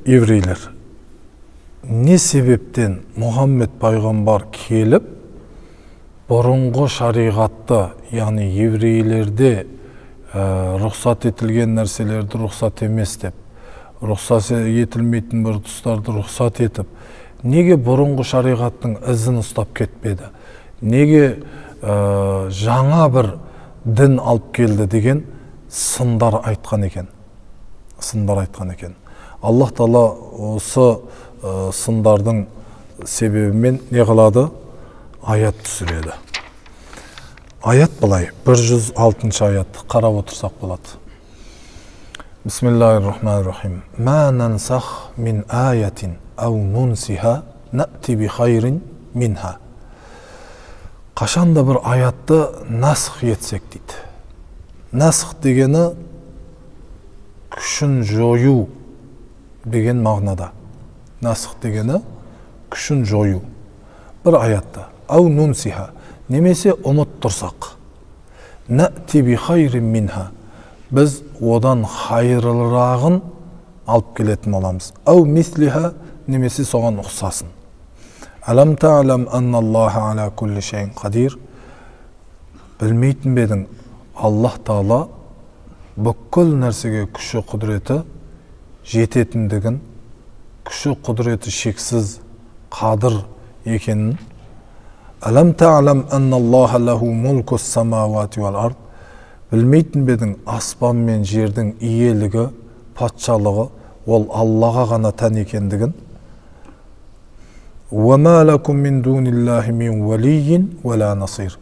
еврейлер, не себептен Мұхаммед пайғамбар келіп, бұрынғы шариғатты, яғни еврейлерде рұқсат етілген нәрселерді рұқсат емес деп, рұқсат етілмейтін бір тұстарды рұқсат етіп, неге бұрынғы шариғаттың ізін ұстап кетпеді? Неге жаңа бір дін алып келді деген сындар айтқан екен. Аллах Тағала осы сындардың себебімен не қылады? Аят түсіреді. Аят былай, 106 аятты қарап отырсақ болады. Бисмиллахир-рахманир-рахим. Ма нансах мин аятин ау нунсиха нати би хайрин минха. Қашанда бір аятты насх етсек дейді. Насх дегені күшін жою деген мағынада. Насх дегені күшін жою. Бір аятты. Ау нунсиха. Немесе ұмыт тұрсақ. Нати би хайрин минха. Біз одан хайырлырағын алып келетін боламыз. Ау мислиха. Немесе соған ұқсасын. Алам та'лам анналлаха аля кулли шайин қадир. Білмейтін бедің, Аллах Тағала бүкіл нәрсеге күші құдіреті жететіндігін, күші құдіреті шексіз қадір екенін. Алам та'лам анналлаха лаху мулкус самавати вал ард. Білмейтін бедің, аспан мен жердің иелігі, патшалығы ол Аллаға ғана тән екендігін. وَمَا لَكُمْ مِنْ دُونِ اللَّهِ مِنْ وَلِيٍّ وَلَا نَصِيرٍ.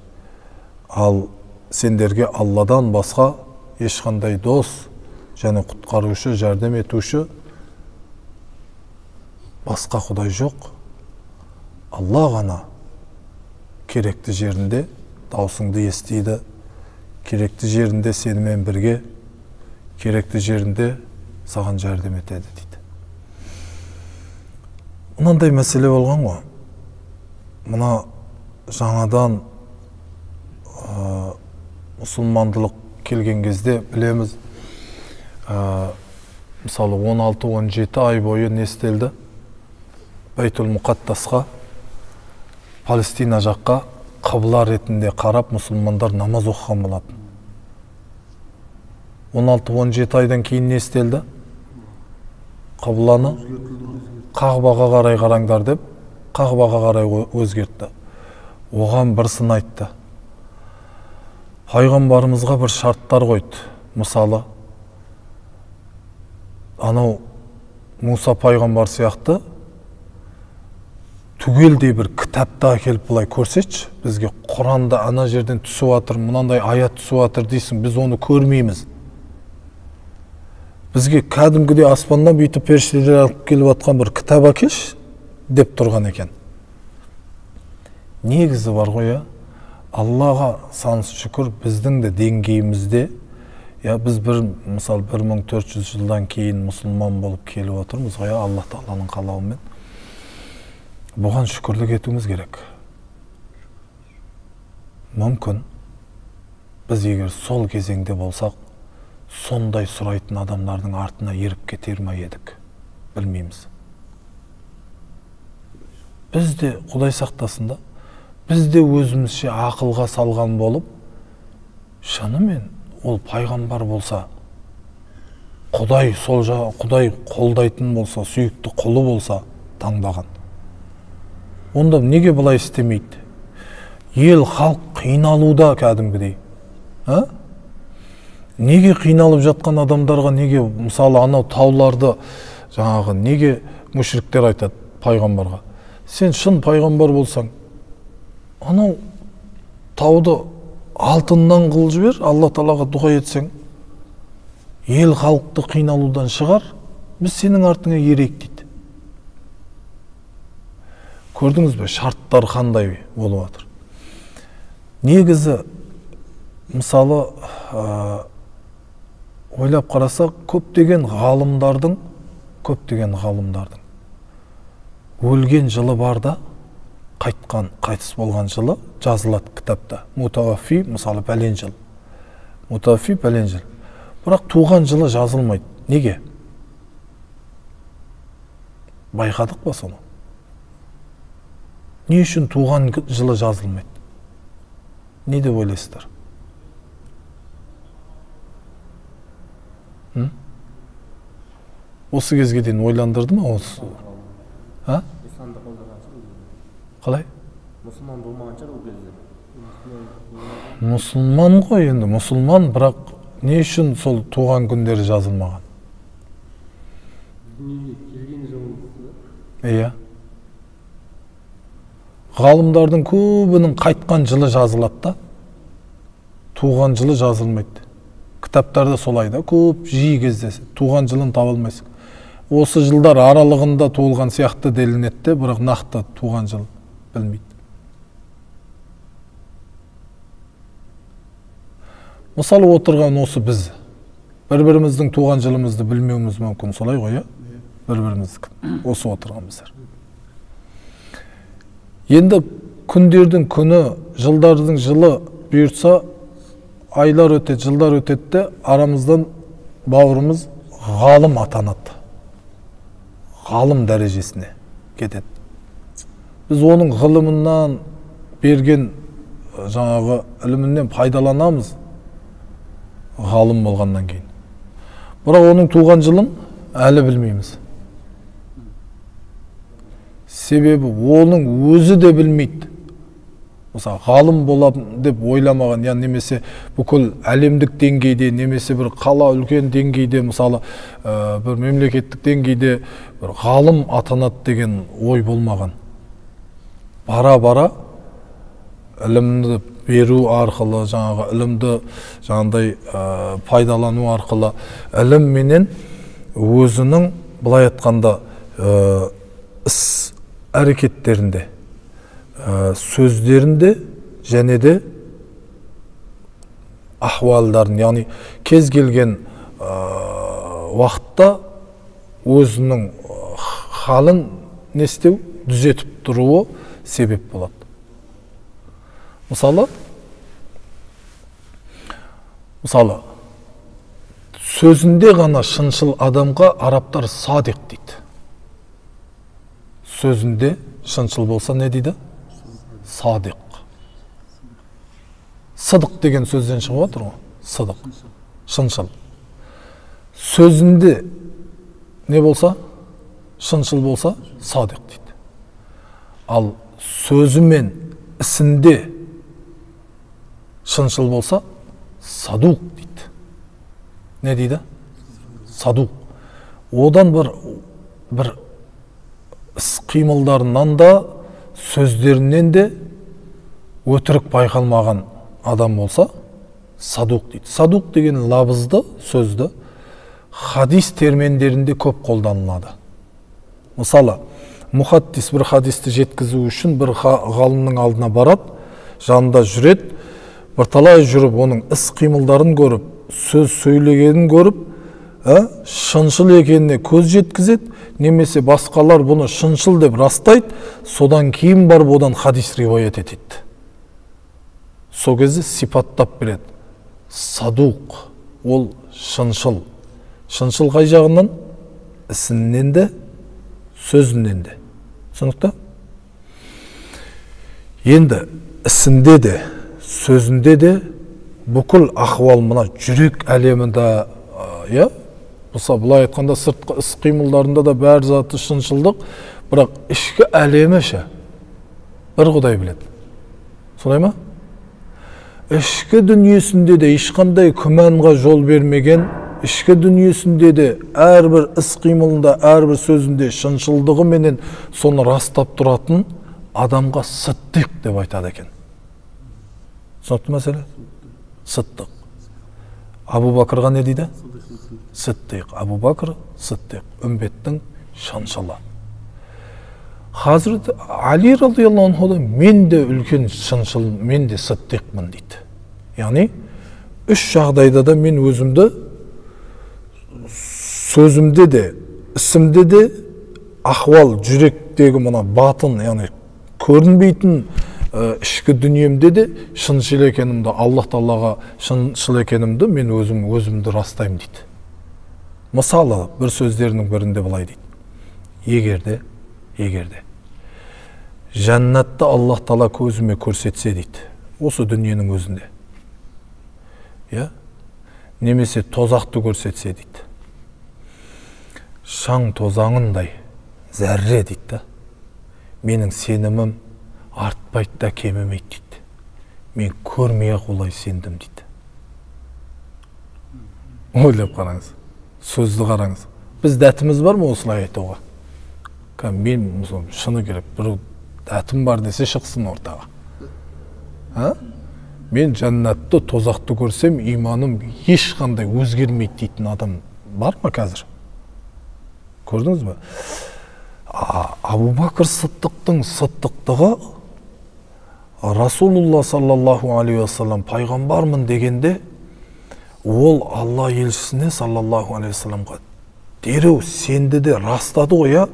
Ал сендерге Алладан басқа ешқандай дос және құтқарушы, жәрдем етуші басқа құдай жоқ. Алла ғана керекті жерінде даусыңды естиді, керекті жерінде сенімен бірге, керекті жерінде саған жәрдем етеді дейді. Мынандай мәселе болған ғой. Мына жаңадан мұсылмандылық келген кезде білеміз, мысалы 16-17 ай бойы не істелді? Байтул Мұқаттасқа, Палестина жаққа қыбла ретінде қарап мұсылмандар намаз оқыған болатын. 16-17 айдан кейін не істелді? Қыбланы Қағбаға қарай қараңдар деп, Қағбаға қарай өзгертті. Оған бір сын айтты. Пайғамбарымызға бір шарттар қойды. Мысалы, анау Муса пайғамбар сияқты түгелдей бір кітапта әкеліп былай көрсетші. Бізге Құранда ана жерден түсіп жатыр, мынандай аят түсіп жатыр дейсің, біз оны көрмейміз. Бізге кәдімгідей аспаннан бүйтіп періштелер алып келіп жатқан бір кітап әкелші деп тұрған екен. Негізі бар ғой, Аллаға сансыз шүкір, біздің де деңгейімізде, біз мысалы 1400 жылдан кейін мұсылман болып келіп отырмыз ғой, Алла Тағаланың қалауымен. Бұған шүкірлік етуіміз керек. Мүмкін біз егер сол кезеңде болсақ, сондай сұрайтын адамдардың артына еріп кетер ме едік, білмейміз. Біз де, Құдай сақтасын да, біз де өзімізше ақылға салған болып, шынымен ол пайғамбар болса, Құдай қолдайтын болса, сүйікті құлы болса таңдаған. Онда неге бұлай істемейді? Ел, халық қиналуда кәдімгідей. Неге қиналып жатқан адамдарға, неге, мысалы, анау тауларды жаңағы, неге мүшриктер айтады пайғамбарға? Сен шын пайғамбар болсаң, анау тауды алтыннан қыл жібер, Алла Тағалаға дұға етсең, ел халықты қиналудан шығар, біз сенің артыңа ерейік дейді. Көрдіңіз бе, шарттар қандай болып жатыр? Негізі, мысалы, ойлап қарасақ, көптеген ғалымдардың өлген жылы бар да, қайтыс болған жылы жазылады кітапта. Мутаваффи, мысалы, пәлен жыл. Мутаваффи, пәлен жыл. Бірақ туған жылы жазылмайды. Неге? Байқадық па соны? Не үшін туған жылы жазылмайды? Не деп ойлайсыздар? Осы кезге дейін ойландырды ма осы? Қалай? Мұсылман болмаған шығар ол кезде. Мұсылман ғой енді, мұсылман, бірақ не үшін сол туған күндері жазылмаған? Дүниеге келген жылы. Иә. Ғалымдардың көбінің қайтқан жылы жазылады да, туған жылы жазылмайды. Кітаптарда солай да, көп жиі кездеседі. Туған жылын таба алмайсың. Осы жылдар аралығында туылған сияқты делінеді, бірақ нақты туған жыл білмейді. Мысалы отырған осы біз, бір-біріміздің туған жылымызды білмеуіміз мүмкін, солай ғой, бір-біріміздік, осы отырған біздер. Енді күндердің күні, жылдардың жылы бұйыртса, айлар өтеді, жылдар өтеді де, арамыздан бауырымыз ғалым атанады. Ғалым дәрежесіне кетеді. Біз оның ғылымынан берген жаңағы ілімінен пайдаланамыз ғалым болғаннан кейін. Бірақ оның туған жылын әлі білмейміз. Себебі оның өзі де білмейді. Мысалы, ғалым боламын деп ойламаған, яғни немесе бүкіл әлемдік деңгейде, немесе бір қала үлкен деңгейде, мысалы, бір мемлекеттік деңгейде бір ғалым атанады деген ой болмаған. Бара-бара ілімді беру арқылы, жаңағы ілімді жаңағыдай пайдалану арқылы, ілім менен өзінің былай айтқанда іс әрекеттерінде, сөздерінде және де ахуалдарын, яғни кез келген уақытта өзінің халін не істеу, түзетіп тұруы себеп болады. Мысалы, сөзінде ғана шыншыл адамға арабтар садиқ дейді. Сөзінде шыншыл болса не дейді? Садиқ. Сыдық деген сөзден шығып отыр ғой. Сыдық. Шыншыл. Сөзінде не болса? Шыншыл болса, садиқ дейді. Ал сөзі мен ісінде шыншыл болса, садуқ дейді. Не дейді? Садуқ. Одан бір іс-қимылдарынан да, сөздерінен де өтірік байқалмаған адам болса, садуқ дейді. Садуқ деген лабызды, сөзді хадис термендерінде көп қолданылады. Мысалы, мұхаддис бір хадисті жеткізу үшін бір ғалымның алдына барады, жанында жүреді, бірталай жүріп, оның іс-қимылдарын көріп, сөз сөйлегенін көріп, шыншыл екеніне көз жеткізеді, немесе басқалар бұны шыншыл деп растайды, содан кейін барып одан хадис риуаят етеді. Сол кезде сипаттап береді. Садуқ, ол шыншыл. Шыншыл қай жағынан? Ісінен де, сөзінен де. Түсінікті? Енді ісінде де, сөзінде де бүкіл ахуал мына жүрек әлемінде, бұлай айтқанда сыртқы іс-қимылдарында да бәр заты шыншылдық, бірақ ішкі әлемі ше бір Құдай біледі. Солай ма? Ішкі дүниесінде де ешқандай күмәнға жол бермеген, ішкі дүниесінде де әрбір іс-қимылында, әрбір сөзінде шыншылдығы менен соны растап тұратын адамға сыддиқ деп айтады екен. Түсінікті мәселе? Сыддиқ. Абу Бакырға не дейді? Сыддиқ. Абу Бакыр сыддиқ. Үмбеттің шыншылы. Хазірет Али радиаллаху анху да мен де үлкен шыншыл, мен де сыддиқмын дейді. Яғни, үш жағдайда да мен өзімді сөзімде де, ісімде де, ахуал, жүректегі мына батын, яғни көрінбейтін ішкі дүниемде де шыншыл екенімді, Аллах Тағалаға шыншыл екенімді мен өзімді растаймын дейді. Мысалы, бір сөздерінің бірінде былай дейді. Егерде егерде жәннатты Аллах Тағала көзіме көрсетсе дейді, осы дүниенің өзінде, немесе тозақты көрсетсе дейді, шаң тозаңындай зәрре дейді, менің сенімім артпайды да кемімейді дейді. Мен көрмей-ақ олай сендім дейді. Ойлап қараңыз, сөзді қараңыз. Біз дәтіміз бар ма осылай айтуға? Мен шыны керек, бір дәтім бар десе шықсын ортаға. Мен жәннатты, тозақты көрсем, иманым ешқандай өзгермейді дейтін адам бар ма қазір? Көрдіңіз бе? Абу Бакр Сыддықтың сыддықтығы Расулулла саллаллаху алейхи вассалам пайғамбармын дегенде, ол Алла елшісіне саллаллаху алейхи вассаламға дереу сенді де растады ғой,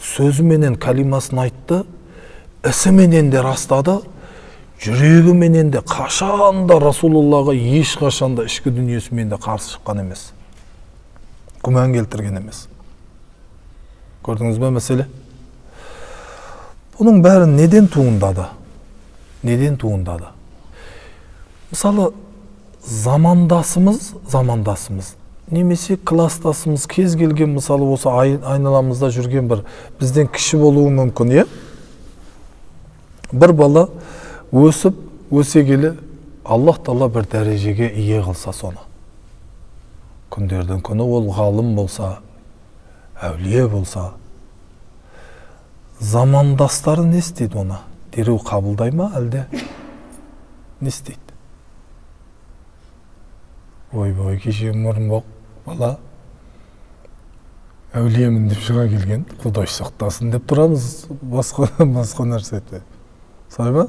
сөзіменен калимасын айтты, ісіменен де растады, жүрегіменен де қашанда Расулуллаға ешқашанда ішкі дүниесімен де қарсы шыққан емес, күмән келтірген емес. Көрдіңіз бе мәселе? Бұның бәрі неден туындады? Неден туындады? Мысалы, замандасымыз, немесе кластасымыз, кез келген, мысалы, осы айналамызда жүрген бір бізден кіші болуы мүмкін, бір бала өсе келе Аллах Тағала бір дәрежеге ие қылса соны. Күндердің күні ол ғалым болса, әулие болса, замандастары не істейді оны? Дереу қабылдай ма, әлде не істейді? Ой, кеше мұрынбоқ бала әулиемін деп шыға келген, Құдай сақтасын деп тұрамыз, басқа нәрсе етті. Солай ба?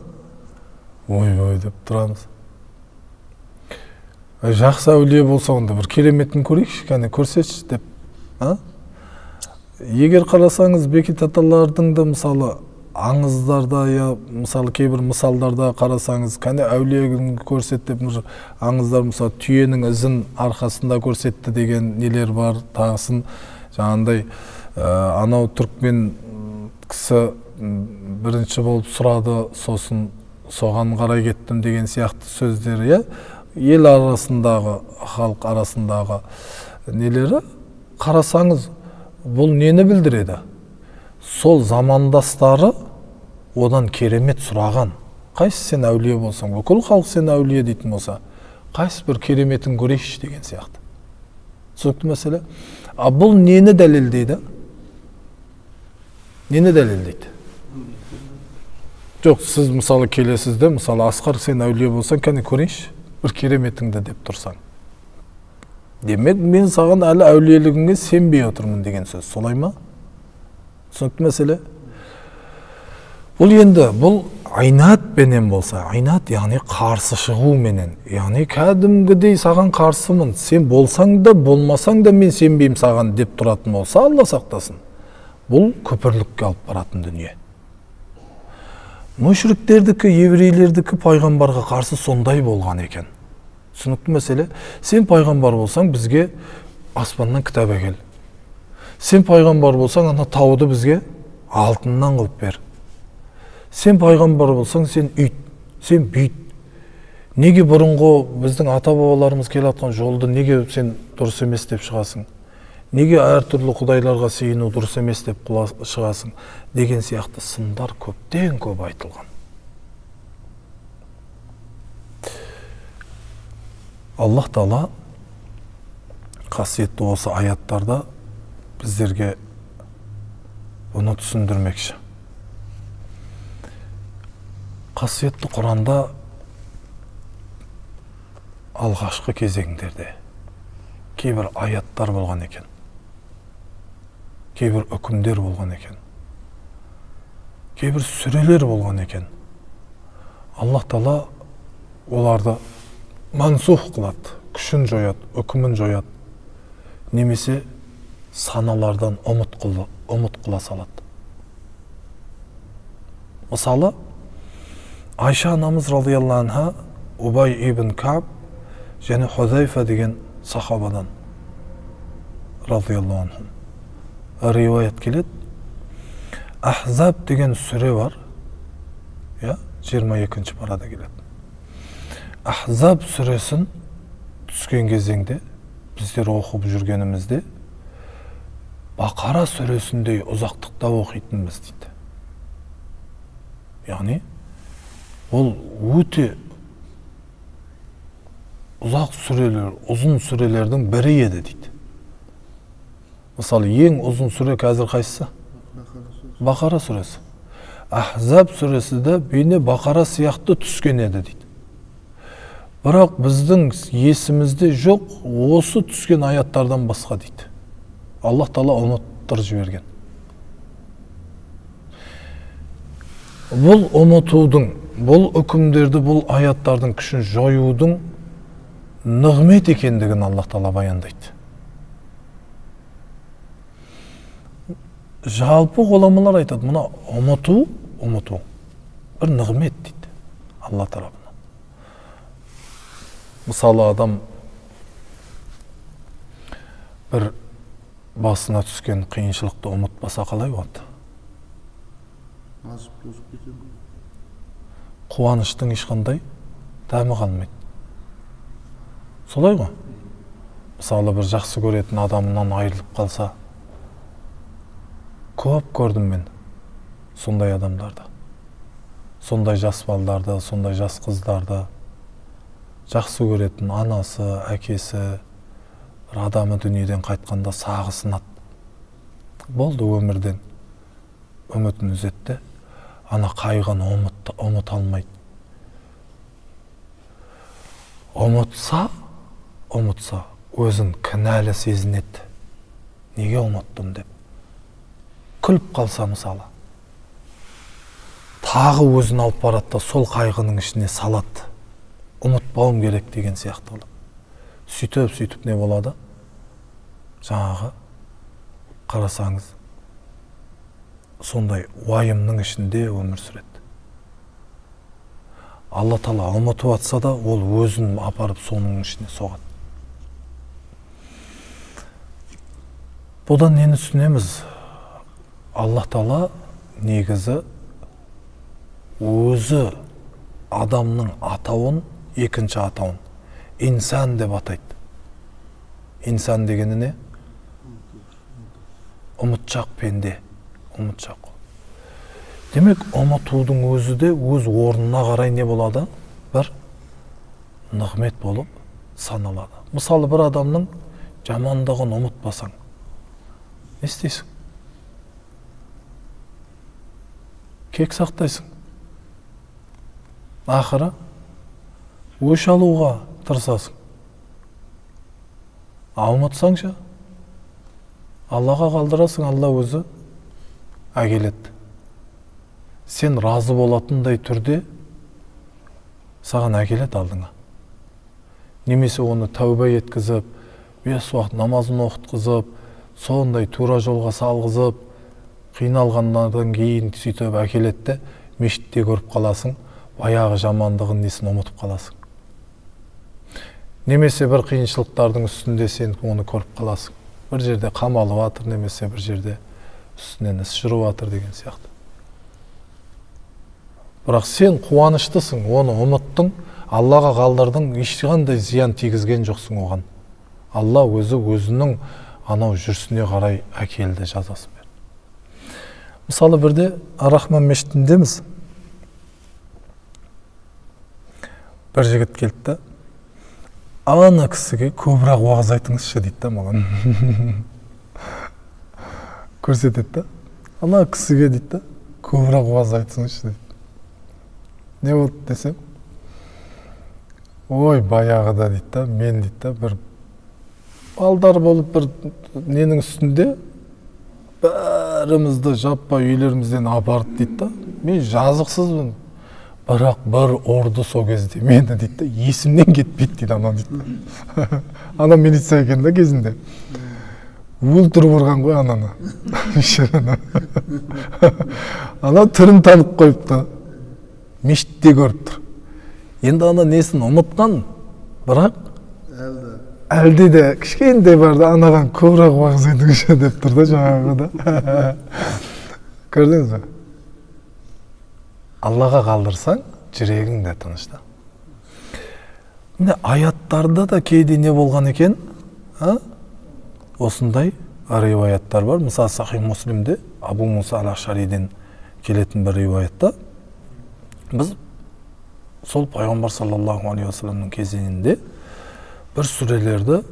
Ой деп тұрамыз. Жақсы әулие болса онда бір кереметін көрейікші, кәне көрсетші деп. Егер қарасаңыз, Бекет аталардың да мысалы аңыздарда, мысалы кейбір мысалдарда қарасаңыз, кәне әулиені көрсетті деп, аңыздар мысалы түйенің ізін арқасында көрсетті деген нелер бар, тағысын жаңағындай анау түрікмен кісі бірінші болып сұрады, сосын соған қарай кеттім деген сияқты сөздері, ел арасындағы, халық арасындағы нелері қарасаңыз, бұл нені білдіреді? Сол замандастары одан керемет сұраған. Қайсы сен әулие болсаң, бүкіл халық сен әулие дейтін болса, қайсы бір кереметін көрейші деген сияқты. Түсінікті мәселе. Бұл нені дәлелдейді? Нені дәлелдейді? Жоқ, сіз мысалы келесізді, мысалы Асқар сен әулие болсаң, кәне көрейші, бір кереметіңді деп тұрсаң. Демек, мен саған әлі әулиелігіңе сенбей отырмын деген сөз. Солай ма? Түсінікті мәселе? Бұл енді, бұл айнат бенен болса, айнат, яғни қарсы шығу менен, яғни кәдімгідей саған қарсымын, сен болсаң да, болмасаң да мен сенбеймін саған деп тұратын болса, Алла сақтасын. Бұл көпірлікке алып баратын дүние. Мүшриктердікі, еврейлердікі пайғамбарға қарсы сондай болған екен. Түсінікті мәселе, сен пайғамбар болсаң, бізге аспаннан кітап әкел. Сен пайғамбар болсаң, ана тауды бізге алтыннан қылып бер. Сен пайғамбар болсаң, сен үйт, сен бүйт. Неге бұрынғы біздің ата-бабаларымыз келатқан жолды неге сен дұрыс емес деп шығасың? Неге әртүрлі құдайларға сыйыну дұрыс емес деп шығасың? Деген сияқты сындар көптен көп айтылған. Аллах Тағала қасиетті осы аяттарда біздерге бұны түсіндірмекші. Қасиетті Құранда алғашқы кезеңдерде кейбір аяттар болған екен, кейбір үкімдер болған екен, кейбір сүрелер болған екен. Аллах Тағала оларды мансух қылады, күшін жояды, үкімін жояды, немесе саналардан ұмыт қыла салады. Мысалы, Айша анамыз радиаллаху анха, Убай ибн Каб және Хузайфа деген сахабадан радиаллаху анху риуаят келеді. Ahzab деген сүре бар. Ya 22. parada келеді. Ahzab сүресін түскен кезеңде біздер оқып жүргенімізде Бақара сүресіндей ұзақтықта оқитынбыз дейді. Яғни ол өте ұзақ сүрелер, ұзын сүрелердің бірі еді дейді. Мысалы, ең ұзын сүре қазір қайсысы? Бақара сүресі. Ахзаб сүресі де бейне Бақара сияқты түскен еді дейді. Бірақ біздің есімізде жоқ осы түскен аяттардан басқа дейді. Аллах Тағала ұмыттырып жіберген. Бұл ұмытудың, бұл үкімдерді, бұл аяттардың күшін жоюдың нығмет екендігін Аллах Тағала баяндайды. Жалпы ғұламалар айтады, мұна ұмыту бір нығмет дейді Алла тарапынан. Мысалы, адам бір басына түскен қиыншылықты ұмытпаса қалай болады? Қуаныштың ешқандай дәмі қалмайды. Солай ғой? Мысалы, бір жақсы көретін адамынан айырылып қалса, көп көрдім мен сондай адамдарды. Сондай жас балдарды, сондай жас қыздарды, жақсы көретін анасы, әкесі, бір адамы дүниеден қайтқанда сағы сынады. Болды өмірден үмітін үзетті, ана қайғыны ұмыта алмайды. Ұмытса, өзін кінәлі сезінеді. Неге ұмыттым деп. Күліп қалса мысалы, тағы өзін алып барады да сол қайғының ішіне салады. Ұмытпауым керек деген сияқты болады. Сөйтіп не болады? Жаңағы қарасаңыз, сондай уайымның ішінде өмір сүреді. Алла Тағала ұмытып атса да, ол өзін апарып соның ішіне соғады. Бұдан нені түсінеміз? Алла Тағала негізі өзі адамның атауын, екінші атауын инсан деп атайды. Инсан дегені не? Ұмытшақ пенде, ұмытшақ. Демек, ұмытудың өзі де өз орнына қарай не болады? Бір нығмет болып саналады. Мысалы, бір адамның жамандығын ұмытпасаң, не істейсің? Кек сақтайсың. Ақыры өш алуға тырысасың. Ұмытсаңшы, Аллаға қалдырасың, Алла өзі әкеледі. Сен разы болатындай түрде саған әкеледі алдыңа. Немесе оны тәуба еткізіп, 5 уақыт намазын оқытқызып, сондай тура жолға салғызып, қиналғаннан кейін сөйтіп әкеледі, мешітте көріп қаласың, баяғы жамандығын несін ұмытып қаласың. Немесе бір қиыншылықтардың үстінде сен оны көріп қаласың. Бір жерде қамалып атыр, немесе бір жерде үстінен іс жүріп атыр деген сияқты. Бірақ сен қуаныштысың, оны ұмыттың, Аллаға қалдырдың, ешқандай зиян тигізген жоқсың оған. Алла өзінің анау жүрсіне қарай әкелді, жазасын берді. Мысалы, бірде Ар-Рахман мешітіндеміз. Бір жігіт келді да, ана кісіге көбірек уағыз айтыңызшы дейді да маған. Көрсетеді да, ана кісіге дейді да, көбірек уағыз айтыңызшы дейді. Не болды десем? Ой, баяғыда дейді да, мен дейді да, бір балдар болып бір ненің үстінде бәрімізді жаппай үйлерімізден апарды дейді да. Мен жазықсызбын. Бірақ бір орды сол кезде мені дейді да, есімнен кетпейді дейді ана дейді. Ана милиция екен да кезінде. Өлтіріп ұрған ғой ананы. Ана түрін танып қойыпты. Мешітте көріп тұр. Енді ана несін ұмытқан, бірақ әлде де кішкентай барды анаған көбірек уағыз айтыңызшы деп тұр да жаңағы да. Көрдіңіз бе? Аллаға қалдырсаң, жүрегің де тыныш та. Міне аяттарда да кейде не болған екен? Осындай риваяттар бар. Мысалы Сахих Муслимде Абу Муса ал-Ашариден келетін бір риваятта біз сол пайғамбар саллаллаху алейхи вассаламның кезеңінде бір сүрелерді,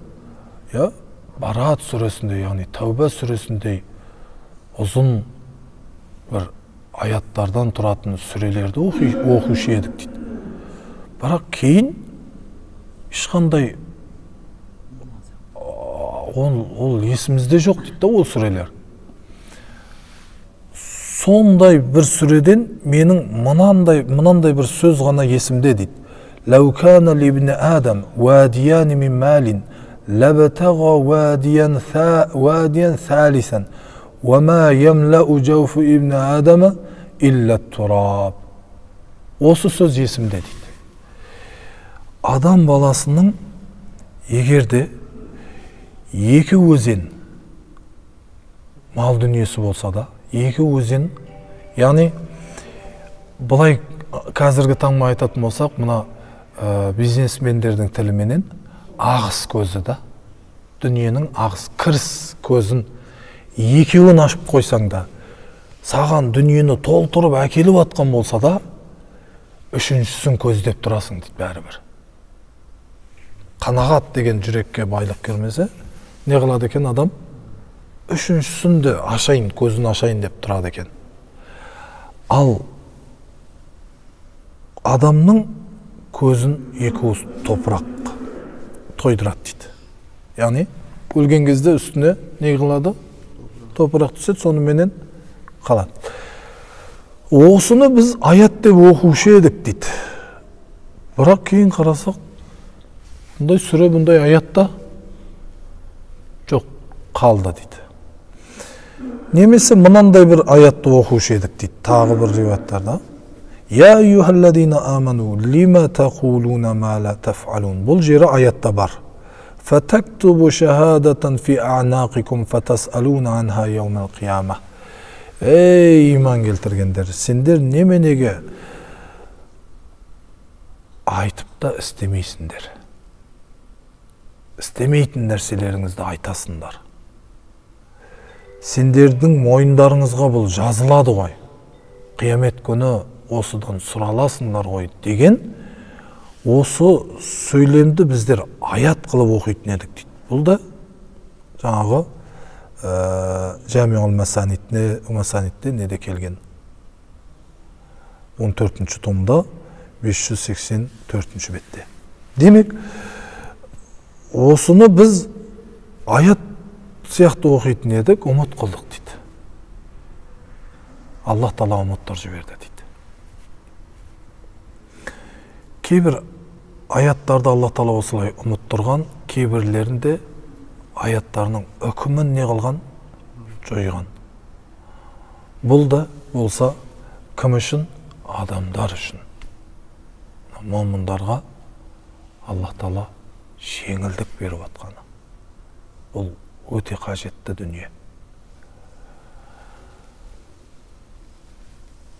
Барат сүресіндей, яғни Тәуба сүресіндей ұзын бір аяттардан тұратын сүрелерді оқушы едік дейді. Бірақ кейін ешқандай ол есімізде жоқ дейді, ол сүрелер. Сондай бір сүреден менің мынандай бір сөз ғана есімде дейді. Ләу кана либни Адам вадияни мин малин лабтага вадиян салисан ва ма ямлау жауфу ибни Адама илля тураб. Осы сөз есімде дейді. Адам баласының егерде екі өзен мал дүниесі болса да, екі өзен, яғни бұлай қазіргі таңда айтатын болсақ, мына бизнесмендердің тіліменен ағыс көзі да, дүниенің ағыс кіріс көзін екеуін ашып қойсаң да, саған дүниені толтырып әкеліп атқан болса да, үшіншісін көздеп тұрасың дейді бәрібір. Қанағат деген жүрекке байлық келмесе, не қылады екен адам? Үшіншісін де ашайын, көзін ашайын деп тұрады екен. Ал адамның көзін екі уыс топырақ тойдырады дейді. Яғни өлген кезде үстіне не қылады? Топырақ түседі, соныменен қалады. Осыны біз аят деп оқушы едік дейді. Бірақ кейін қарасақ, бұндай сүре, бұндай аятта жоқ, қалды дейді. Немесе мынандай бір аятты оқушы едік дейді, тағы бір риваяттарда. Я юхалладина аману лима тақулуна ма ла таф'алун. Бұл жері аятта бар. Фатактубу шахадатан фи аънақикум фатас'алуна анха яумал қияма. Ей иман келтіргендер, сендер неменеге айтып та істемейсіңдер? Істемейтін нәрселеріңізді айтасыңдар. Сендердің мойындарыңызға бұл жазылады ғой. Қиямет күні осыдан сұраласыңдар ғой деген осы сөйлемді біздер аят қылып оқитын едік дейді. Бұл да жаңағы Жамиғул Масанидте неде келген? 14-ші томда 584-ші бетте. Демек, осыны біз аят сияқты оқитын едік, ұмыт қылдық дейді. Аллах Тағала ұмыттар жіберді дейді. Кейбір аяттарды Аллах Тағала осылай ұмыттырған, кейбірлерінде аяттарының үкімін не қылған? Жойған. Бұл да болса кім үшін? Адамдар үшін. Момындарға Аллах Тағала жеңілдік беріп атқаны. Бұл өте қажетті дүние.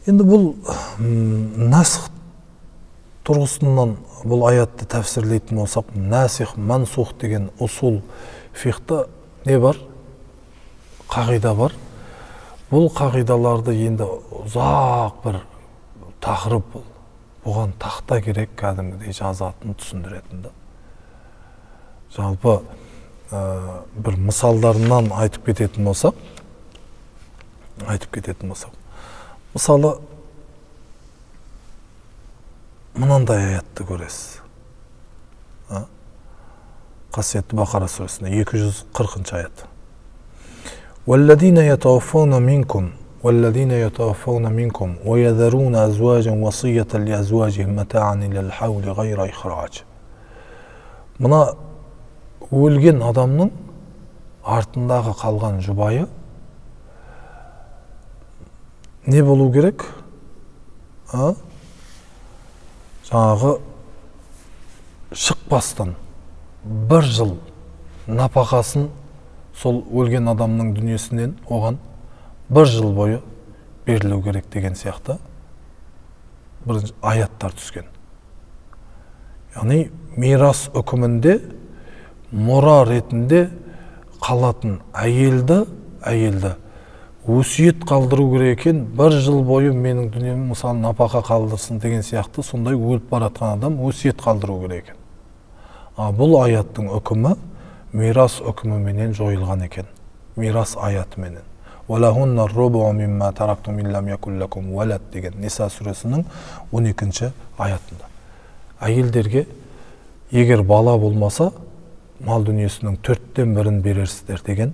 Енді бұл насх тұрғысынан бұл аятты тәфсірлейтін болсақ, насих, мансух деген усул фиқта не бар? Қағида бар. Бұл қағидаларды енді ұзақ бір тақырып бұл. Бұған тақта керек, кәдімгідей жазатын, түсіндіретін да. Жалпы бір мысалдарынан айтып кететін болсақ, мысалы, мынандай аятты көресіз. Қасиетті Бақара сүресінде 240-ші аят. وَالَّذِينَ يَتَوَفَّوْنَ مِنْكُمْ وَيَذَرُونَ أَزْوَاجًا وَصِيَّةً لِأَزْوَاجِهِمْ مَتَاعًا إِلَى الْحَوْلِ غَيْرَ إِخْرَاجٍ. Мына өлген адамның артындағы қалған жұбайы не болу керек? Жаңағы шықпастан бір жыл напақасын сол өлген адамның дүниесінен оған бір жыл бойы берілу керек деген сияқты бірінші аяттар түскен. Яғни мирас үкімінде мұра ретінде қалатын әйелді өсиет қалдыру керек екен, 1 жыл бойы менің дүнием мысалы напақа қалдырсын деген сияқты, сондай өліп баратқан адам өсиет қалдыру керек екен. Бұл аяттың үкімі мирас үкіміменен жойылған екен. Мирас аятыменен. وَلَهُنَّ الرُّبُعُ مِمَّا تَرَكْتُمْ إِنْ لَمْ يَكُنْ لَكُمْ وَلَدٌ деген Ниса сүресінің 12-ші аятында. Әйелдерге егер бала болмаса, мал дүниесінің 4-тен 1-ін берерсіздер деген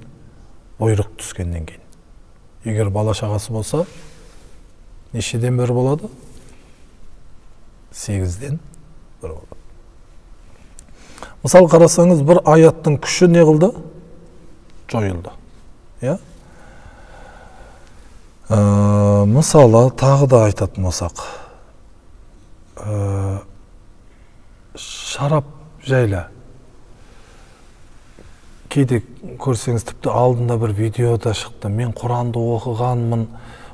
бұйрық түскеннен кейін. Егер бала шағасы болса, нешеден 1 болады? 8-ден 1 болады. Мысал қарасаңыз, бір аяттың күші не қылды? Жойылды. Я? Мысалы, тағы да айтатын болсақ, шарап жайлы кейде көрсеңіз, тіпті алдында бір видеода шықты, мен Құранды оқығанмын,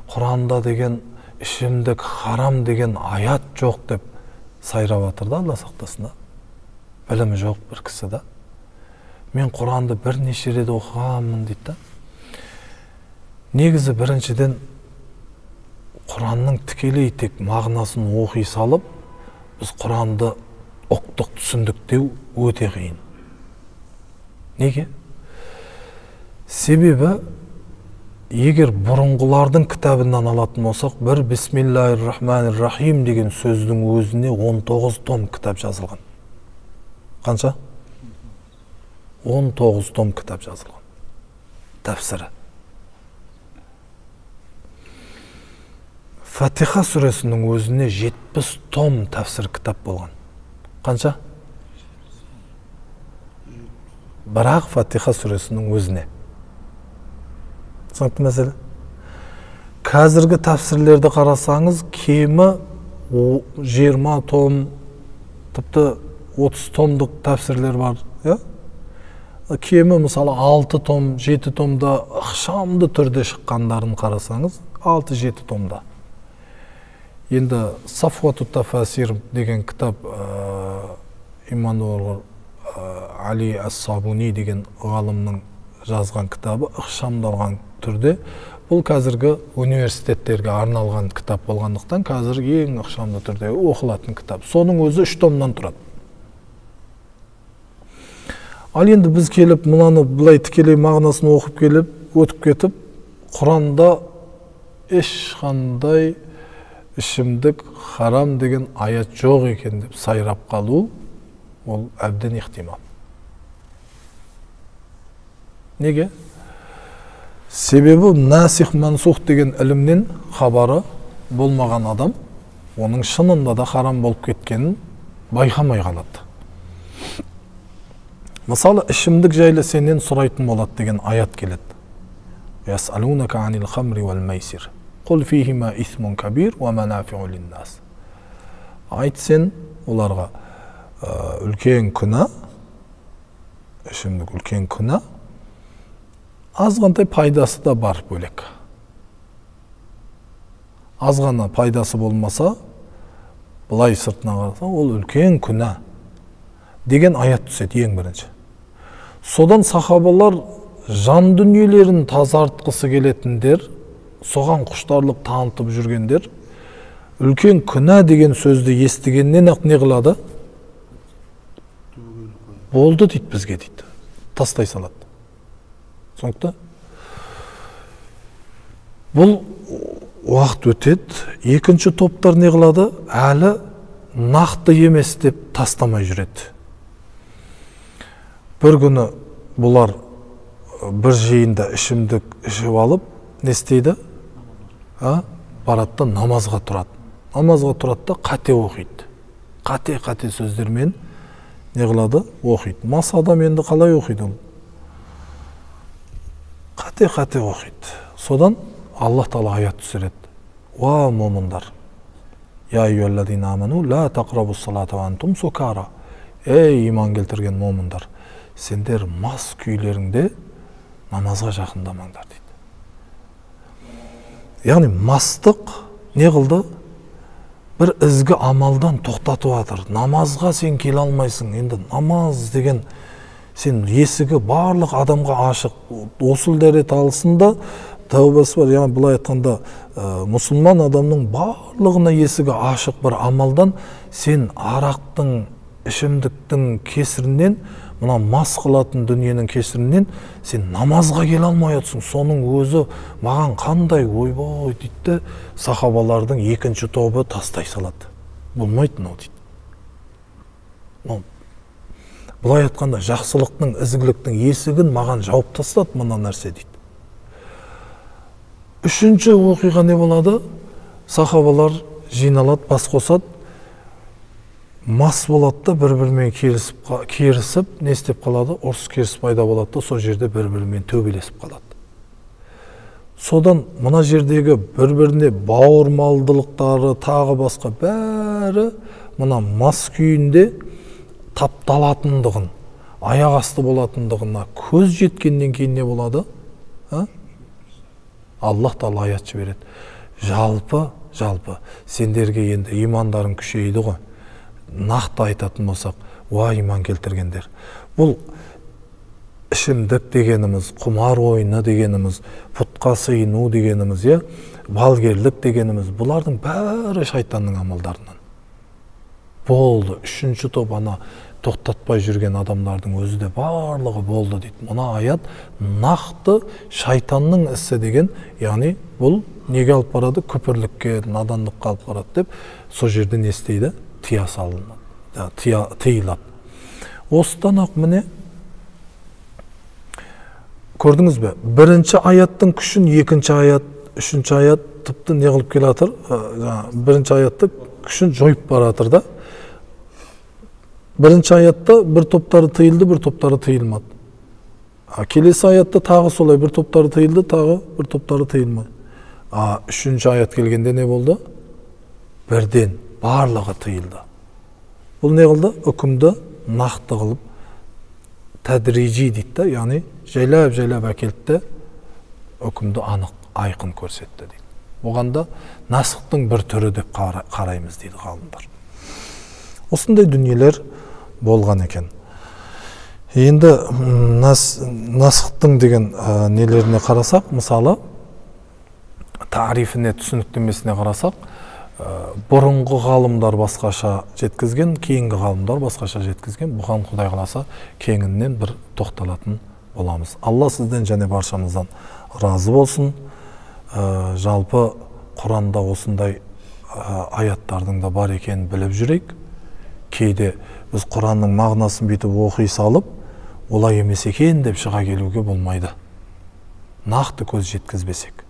Құранда деген ішімдік харам деген аят жоқ деп сайрап жатыр да, Алла сақтасын да. Білімі жоқ бір кісі да. Мен Құранды бірнеше рет оқығанмын дейді да. Негізі біріншіден Құранның тікелей тек мағынасын оқи салып, біз Құранды ұқтық, түсіндік деу өте қиын. Неге? Себебі, егер бұрынғылардың кітабынан алатын болсақ, бір Бисмиллахир-рахманир-рахим деген сөздің өзіне 19 том кітап жазылған. Қанша? 19 том кітап жазылған. Тәфсірі. Фатиха сүресінің өзіне 70 том тәфсір кітап болған. Қанша? Бірақ Фатиха сүресінің өзіне. Түсінікті мәселе? Қазіргі тәфсірлерді қарасаңыз, кемі 20 том, тіпті 30 томдық тәфсірлер бар. Кемі мысалы 6 том, 7 томда ықшамды түрде шыққандарын қарасаңыз, 6-7 томда. Енді Сафуату тафасир деген кітап Иманур Али Ас-Сабуни деген ғалымның жазған кітабы ықшамдалған түрде. Бұл қазіргі университеттерге арналған кітап болғандықтан қазір ең ықшамды түрде оқылатын кітап. Соның өзі 3 томнан тұрады. Ал енді біз келіп, мұнаны бұлай тікелей мағынасын оқып келіп, өтіп кетіп, Құранда ешқандай ішімдік харам деген аят жоқ екен деп сайрап қалу, ол әбден ихтимал. Неге? Себебі насих мансух деген ілімнен хабары болмаған адам, оның шынында да харам болып кеткенін байқамай қалады. Мысалы, ішімдік жайлы сенен сұрайтын болады деген аят келеді. Ясалунака анил хамри вал майсир. Қул фихима исмун кабир ва манафиу линнас. Айт сен оларға үлкен күнә, ішімдік үлкен күнә, азғантай пайдасы да бар бөлек. Азғана пайдасы болмаса, бұлай сыртына қараса, ол үлкен күнә деген аят түседі ең бірінші. Содан сахабалар жан дүниелерін тазартқысы келетіндер, соған құштарлық танытып жүргендер, үлкен күнә деген сөзді естігеннен ақ не қылады? Болды дейді бізге дейді. Тастай салады. Сондықтан бұл уақыт өтеді, екінші топтар не қылады? Әлі нақты емес деп тастамай жүреді. Бір күні бұлар бір жиында ішімдік ішіп алып, не істейді? Барады намазға тұрады. Намазға тұрады да қате оқиды. Қате сөздермен не қылады? Оқиды. Мас адам енді қалай оқиды ол? Қате оқиды. Содан Аллах Тағала аят түсіреді. Уа момындар. Я айюалладина аману ла тақрабус салата ва антум сукара. Ей иман келтірген момындар, сендер мас күйлеріңде намазға жақындамаңдар дейді. яғни мастық не қылды? Бір ізгі амалдан тоқтатып жатыр. Намазға сен келе алмайсың. Енді намаз деген сен есігі барлық адамға ашық. Осыл дәрет алысында тәубасы бар. Яғни былай айтқанда мұсылман адамның барлығына есігі ашық бір амалдан сен арақтың, ішімдіктің кесірінен, мына мас қылатын дүниенің кесірінен сен намазға келе алмай отырсың. Соның өзі маған қандай ойбой дейді. Сахабалардың екінші тобы тастай салады. Болмайды мынау дейді. Былай айтқанда жақсылықтың, ізгіліктің есігін маған жауып тастады мына нәрсе дейді. Үшінші оқиға не болады? Сахабалар жиналады, бас қосады, мас болады да бір-бірімен керісіп, не істеп қалады? Ұрыс керіс пайда болады да, сол жерде бір-бірімен төбелесіп қалады. Содан мына жердегі бір-біріне бауырмалдылықтары, тағы басқа бәрі мына мас күйінде тапталатындығын, аяқ асты болатындығына көз жеткеннен кейін не болады? Аллах Тағала аят жібереді. Жалпы сендерге енді имандарың күшейді ғой. Нақты айтатын болсақ, уа иман келтіргендер. Бұл ішімдік дегеніміз, құмар ойыны дегеніміз, пұтқа сыйыну дегеніміз, балгерлік дегеніміз, бұлардың бәрі шайтанның амалдарынан. Болды, үшінші топ ана тоқтатпай жүрген адамдардың өзі де барлығы болды дейді. Мұна аят нақты шайтанның ісі деген, яғни бұл неге алып барады? Күпірлікке, надандыққа алып барады деп, сол жерде не істейді? Тия салынады, тыйылады. Осыдан ақ міне, көрдіңіз бе? Бірінші аяттың күшін екінші аят, үшінші аят тіпті не қылып келе жатыр? Бірінші аятты күшін жойып бара жатыр да. Бірінші аятта бір топтары тыйылды, бір топтары тыйылмады. Келесі аятта тағы солай, бір топтары тыйылды, тағы бір топтары тыйылмады. Үшінші аят келгенде не болды? Бірден барлығы тыйылды. Бұл не қылды? Үкімді нақты қылып, тәдрижи дейді, яғни жайлап әкелді, үкімді анық, айқын көрсетті дейді. Оғанда насықтың бір түрі деп қараймыз дейді ғалымдар. Осындай дүниелер болған екен. Енді насықтың деген нелеріне қарасақ, мысалы, тарифіне, түсініктемесіне қарасақ, бұрынғы ғалымдар басқаша жеткізген, кейінгі ғалымдар басқаша жеткізген. Бұған Құдай қаласа кеңінен бір тоқталатын боламыз. Алла сізден және баршамыздан разы болсын. Жалпы Құранда осындай аяттардың да бар екенін біліп жүрейік. Кейде біз Құранның мағынасын бүйтіп оқи салып, олай емес екен деп шыға келуге болмайды. Нақты көз жеткізбесек.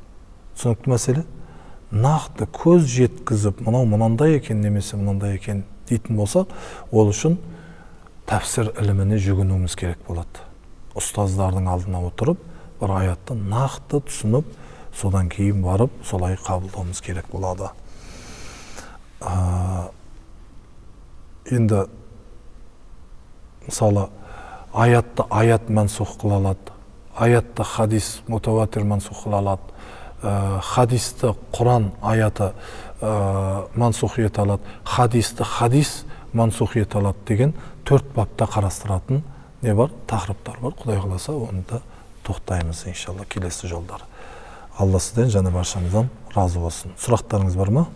Түсінікті мәселе? Нақты көз жеткізіп, мынау мынандай екен немесе мынандай екен дейтін болсақ, ол үшін тәпсір іліміне жүгінуіміз керек болады. Ұстаздардың алдына отырып, бір аятты нақты түсініп, содан кейін барып, солай қабылдауымыз керек болады. Енді мысалы аятты аят мәнсух қыла алады, аятты хадис мутаватир мәнсух қыла алады, хадисті Құран аяты мәнсух ете алады, хадисті хадис мәнсух ете алады деген 4 бапта қарастыратын не бар? Тақырыптар бар. Құдай қаласа оны да тоқтаймыз иншалла келесі жолдар. Алла сізден және баршамыздан разы болсын. Сұрақтарыңыз бар ма?